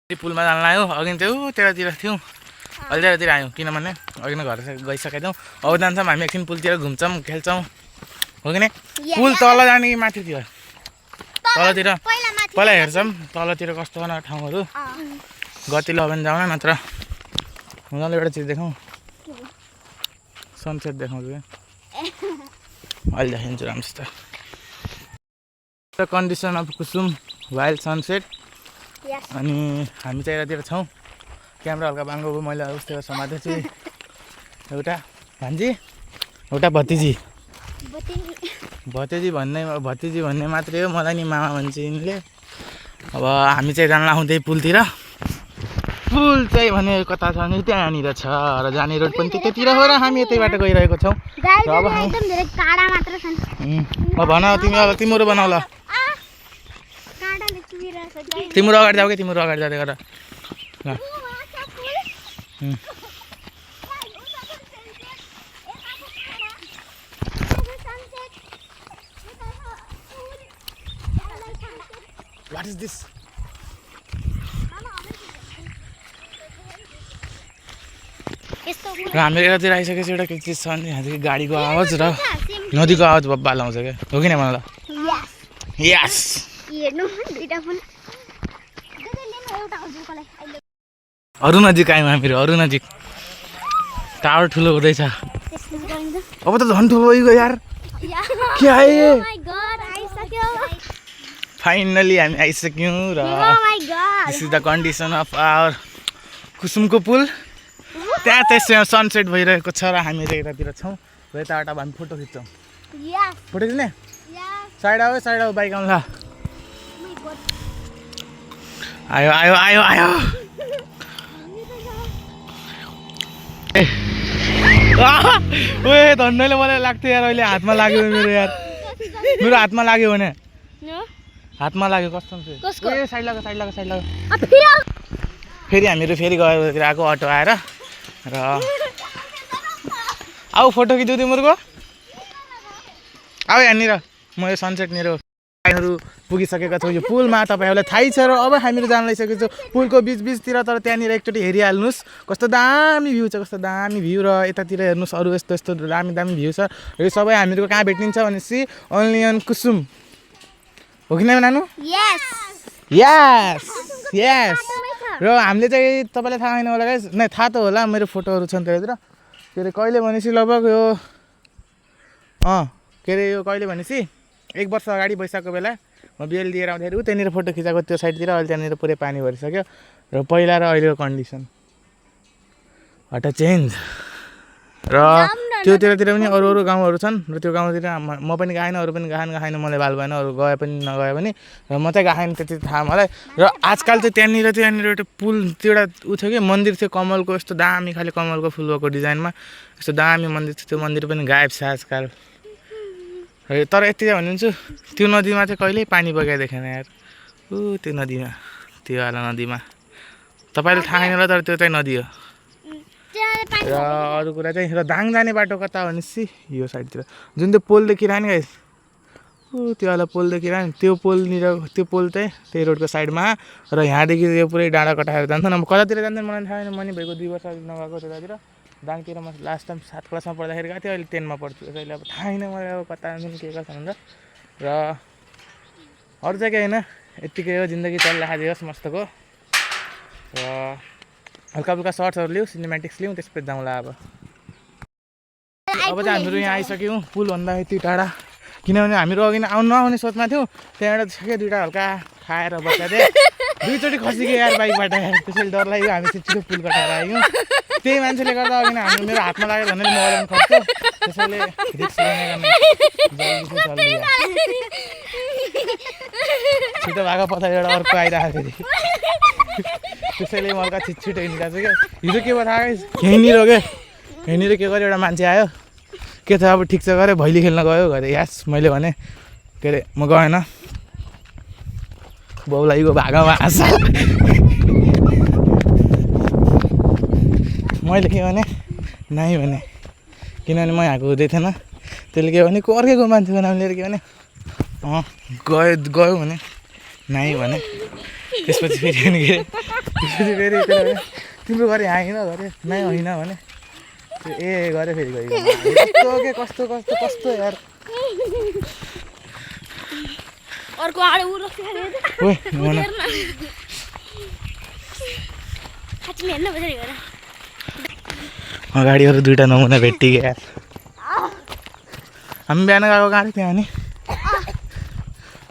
पुलमा जान लाग्यो अघि चाहिँ त्यतातिर थियौँ अहिले त्यतातिर आयौँ किनभने अघि नै घर गइसकेका थियौँ अब जान्छौँ हामी एकछिन पुलतिर घुम्छौँ खेल्छौँ हो कि नै पुल तल जाने कि माथितिर तलतिर पहिला हेर्छौँ तलतिर कस्तो खाना ठाउँहरू गति ल भने जाउँ नत्र उनीहरूले एउटा चिज देखाउँ सनसेट देखाउँछु अहिले देखिन्छु राम्रोसित condition of Kusum wild sunset अनि हामी चाहिँ यतातिर छौँ क्यामेरा हल्का बाङ्गो भयो मैले उस्तो समातेको छु एउटा भान्जी एउटा भतिजी भन्ने मात्रै हो मलाई नि मामा भन्छ यिनले अब हामी चाहिँ जान लाग्छौँ त्यही पुलतिर पुल चाहिँ भने कता छ भने त्यहाँनिर छ र जाने रोड पनि त्यतैतिर हो र हामी यतैबाट गइरहेको छौँ अब भन तिम्रो बनाऊ ल तिम्रो अगाडि जाऊ कि तिम्रो अगाडि जाँदै गर What is this? र हाम्रो यतातिर आइसकेपछि एउटा के चिज छ भने यहाँ गाडीको आवाज र नदीको आवाज बब्बाल आउँछ क्या हो कि न मलाई यस अरू नजिक आयौँ हामीहरू अरू नजिक टावर ठुलो हुँदैछ अब त झन् ठुलो भइगयो यार के आयो फाइनली हामी आइसक्यौँ र this is the condition of our कुसुमको पुल त्यहाँ चाहिँ सनसेट भइरहेको छ र हामी यतातिर छौँ र यताबाट हामी फोटो खिच्छौँ फोटो खिच्ने साइड आऊ बाइक आउँला आयो आयो आयो आयो ओए धन्नैले मलाई लाग्थ्यो यार अहिले हातमा लाग्यो मेरो हातमा लाग्यो भने हातमा लाग्यो कस्तो साइड लग फेरि हामीहरू फेरि गएर आएको अटो आएर र आऊ फोटो खिच्यौ तिमीहरूको आऊ यहाँनिर म यो सनसेटनिर हरू पुगिसकेका छौँ यो पुलमा तपाईँहरूलाई थाहै छ र अब हामीहरू जान लागिसकेको छौँ पुलको बिचतिर तर त्यहाँनिर एकचोटि हेरिहाल्नुहोस् कस्तो दामी भ्यू छ कस्तो दामी भ्यू र यतातिर हेर्नुहोस् अरू यस्तो दामी भ्यू छ र यो सबै हामीहरूको कहाँ भेटिन्छ भनेपछि ओन्ली अन कुसुम हो कि न नानु यस र हामीले चाहिँ तपाईँलाई थाहा छैन होला गाइस नै थाहा त होला मेरो फोटोहरू छन् त्यहाँतिर के अरे कहिले भनेपछि लगभग यो के अरे यो कहिले भनेपछि 1 वर्ष अगाडि वैशाखको बेला म बिएल दिएर आउँदाखेरि त्यहाँनिर फोटो खिचाएको त्यो साइडतिर अहिले त्यहाँनिर पुरै पानी भरिसक्यो र पहिला र अहिलेको कन्डिसन हट चेन्ज र त्योतिर पनि अरू गाउँहरू छन् र त्यो गाउँतिर म पनि गएन अरू पनि गएन मलाई बाल भएन अरू गए पनि नगए पनि र म चाहिँ गएन त्यति थाहा मलाई र आजकल चाहिँ त्यहाँनिर एउटा पुल त्यो एउटा उ थियो कि मन्दिर थियो कमलको यस्तो दामी खाले कमलको फुल भएको डिजाइनमा यस्तो दामी मन्दिर थियो त्यो मन्दिर पनि गायब छ आजकल तर यति चाहिँ भनिदिन्छु त्यो नदीमा चाहिँ कहिल्यै पानी बगाइ देखेन यार त्यो नदीमा त्यो वाला नदीमा तपाईँले थाहा छैन होला तर त्यो चाहिँ नदी हो र अरू कुरा चाहिँ र दाङ जाने बाटो कता भनेपछि यो साइडतिर जुन त्यो पोल देखिरह नि गाइस त्यो वाला पोल देखिरह नि त्यो पोल चाहिँ त्यही रोडको साइडमा र यहाँदेखि यो पुरै डाँडा कटाएर जान्छन् अब कतातिर जान्छन् मलाई थाहा छैन मैले भएको 2 वर्ष नगएको त्यतातिर दाङतिर म लास्ट टाइम 7 क्लासमा पढ्दाखेरि गएको थिएँ अहिले 10मा पढ्छु अहिले अब थाहा छैन मलाई अब कता जान्छन् के कसो हुन्छ र अरू चाहिँ के होइन यत्तिकै हो जिन्दगी चलिरहेको दियोस् मस्तको र हल्का फुल्का सर्ट्सहरू लिउँ सिनेमेटिक्स लिउँ त्यसपछि जाउँला अब चाहिँ हामीहरू यहाँ आइसक्यौँ पुलभन्दा यति टाढा किनभने हामीहरू अघि नआउने सोचमा थियौँ त्यहाँबाट ठ्याक्कै 2टा हल्का खाएर बसेको थिएँ 2चोटि खसिक्यो यार बाइकबाट त्यसैले डर लाग्यो हामी छिटो पुल कटाएर आयौँ त्यही मान्छेले गर्दा अघि मेरो हातमा लाग्यो भने मोबाइलमा खस्छु त्यसैले रिक्स छिटो भएको पछाडि एउटा अर्को आइरहेको फेरि त्यसैले म हल्का छिटो हिँडिरहेको छु क्या हिजो के भयो थाहा यहीँनिर क्या यहीँनिर के गर्यो एउटा मान्छे आयो के छ अब ठिक छ गऱ्यो भैली खेल्न गयो घरे यास मैले भने के अरे म गएन बाउलाई भागामा हाँस मैले के भने नाइ भने किनभने म यहाँको हुँदै थिएन त्यसले के भने अर्कैको मान्छेको नाम लिएर के भने गयो भने नाइ भने त्यसपछि फेरि अनि के त्यसपछि फेरि तिम्रो घर यहाँ होइन गरे नै होइन भने ए गरे फेरि गयो कस्तो कस्तो कस्तो कस्तो यार अर्को आडे उ ओए मन खाचमी हेर्न बजेर गएर अगाडिहरू दुईवटा नमुना भेटियो यार हामी बिहान गएको कहाँ त्यहाँ नि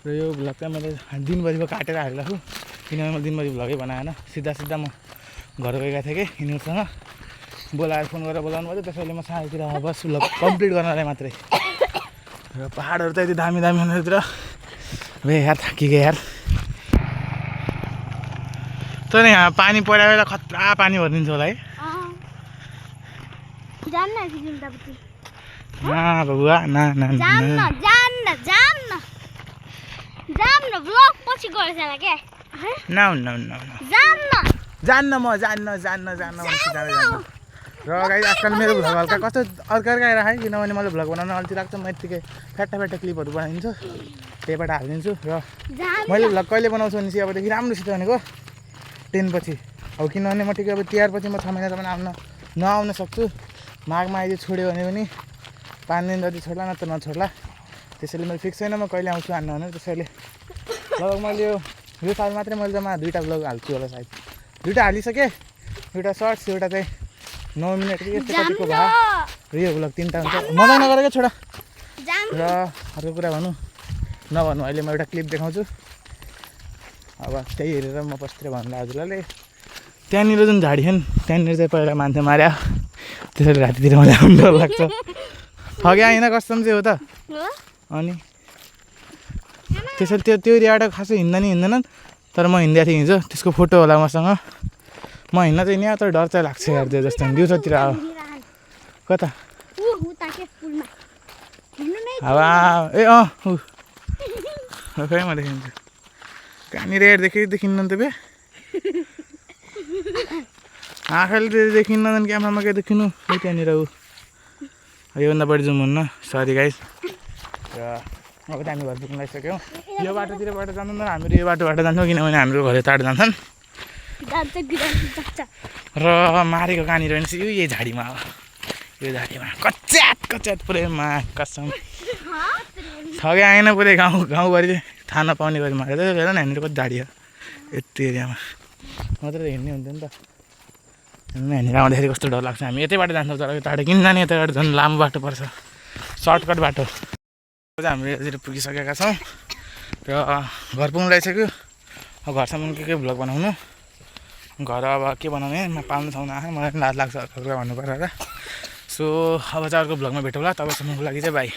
र यो भ्लग चाहिँ मैले दिनभरिको काटेर हालेको छु किनभने मैले दिनभरि भ्लगै बनाएन सिधा सिधा म घर गएका थिएँ कि यिनीहरूसँग बोलाएर फोन गरेर बोलाउनु पर्यो त्यसैले म साँझतिर बस भ्लग कम्प्लिट गर्नलाई मात्रै र पाहाडहरू त यति दामी दामी हुनेतिर अब यार थाकिगयो यार तर यहाँ पानी पऱ्यो बेला खतरा पानी भरिदिन्छ होला है जान्न जिल्दापति ना बबुआ ना ना जान्न जान्न जान्न जान्न ब्लग पछि गर्छ होला के ना ना ना जान्न जान्न म जान्न जान्न जान्न जान्न र गाइस आजकल मेरो भ्लग हल्का कस्तो अर्का आइरहेको है किनभने मैले भ्लग बनाउन अल्छी लाग्छ म यत्तिकै फ्याट्टा फ्याट्टा क्लिपहरू बनाइदिन्छु त्यहीबाट हालिदिन्छु र मैले भ्लग कहिले बनाउँछु भनेपछि अबदेखि राम्रोसित भनेको 10 पछि अब किनभने म ठिकै अब तिहार पछि म 6 महिनासम्म नआउन सक्छु माघमा आइदियो छोड्यो भने पनि 5 दिन जति छोड्ला न त नछोड्ला त्यसैले मैले फिक्स छैन म कहिले आउँछु हान्न भनेर त्यसैले लगभग मैले यो साल मात्रै मैले जम्मा 2टा भ्लग हाल्छु होला सायद 2टा हालिसकेँ एउटा सर्ट्स एउटा चाहिँ 9 मिनट कि यस्तो कतिको भयो र यो भ्लग 3टा हुन्छ मजा नगरेको छोडा र अर्को कुरा भनौँ नभन्नु अहिले म एउटा क्लिप देखाउँछु अब त्यही हेरेर म पस्तिर भन्नु हजुरलाई त्यहाँनिर जुन झाडी छ नि त्यहाँनिर चाहिँ पहिला मान्छे मार्या त्यसैले रातितिर मलाई आउनु डर लाग्छ ठग्या होइन कस्टम चाहिँ हो त अनि त्यसैले त्यो एरियाबाट खासै हिँड्दा नि हिँड्दैनन् तर म हिँड्दै थिएँ हिजो त्यसको फोटो होला मसँग म हिँड्न चाहिँ नि तर डर चाहिँ लाग्छ यार त्यो जस्तो दिउँसोतिर अब कता हावा ए खै म देखिन्छु कहाँनिर हेर्दाखेरि देखिन्न नि त बे आँखाले त्यो देखिन्न नि क्यामरामा के देखिनु त्यहाँनिर ऊ योभन्दा बढी जुम हुन्न सरी गाइस र अब त हामी घर पुग्न लागिसक्यौँ यो बाटोतिरबाट जाँदैन हामीहरू यो बाटोबाट जान्छौँ किनभने हाम्रो घर टाढो जान्छन् र मारेको कहाँनिर भने चाहिँ यही झाडीमा हो यो झाडीमा कच्यात कच्यात पुरै मा कसम ठग्या आएन पुरै गाउँभरि थाहा नपाउने गरी मारेको हेर न हामीहरू कति झाडी हो यति एरियामा मात्र हिँड्ने हुन्थ्यो नि त यहाँनिर आउँदाखेरि कस्तो डर लाग्छ हामी यतैबाट जान्छौँ तर टाढो किन जाने यतैबाट झन् लामो बाटो पर्छ सर्टकट बाटो चाहिँ हामीले यहाँतिर पुगिसकेका छौँ र घर पुग्नु लागिसक्यो अब घरसम्म के भ्लग बनाउनु घर अब के बनाउने पाल्नु ठाउँ नआए मलाई पनि लाज लाग्छ अर्को कुरा भन्नु पर्यो र सो अब चाहिँ अर्को भ्लगमा भेटौँला तबसम्मको लागि चाहिँ बाई।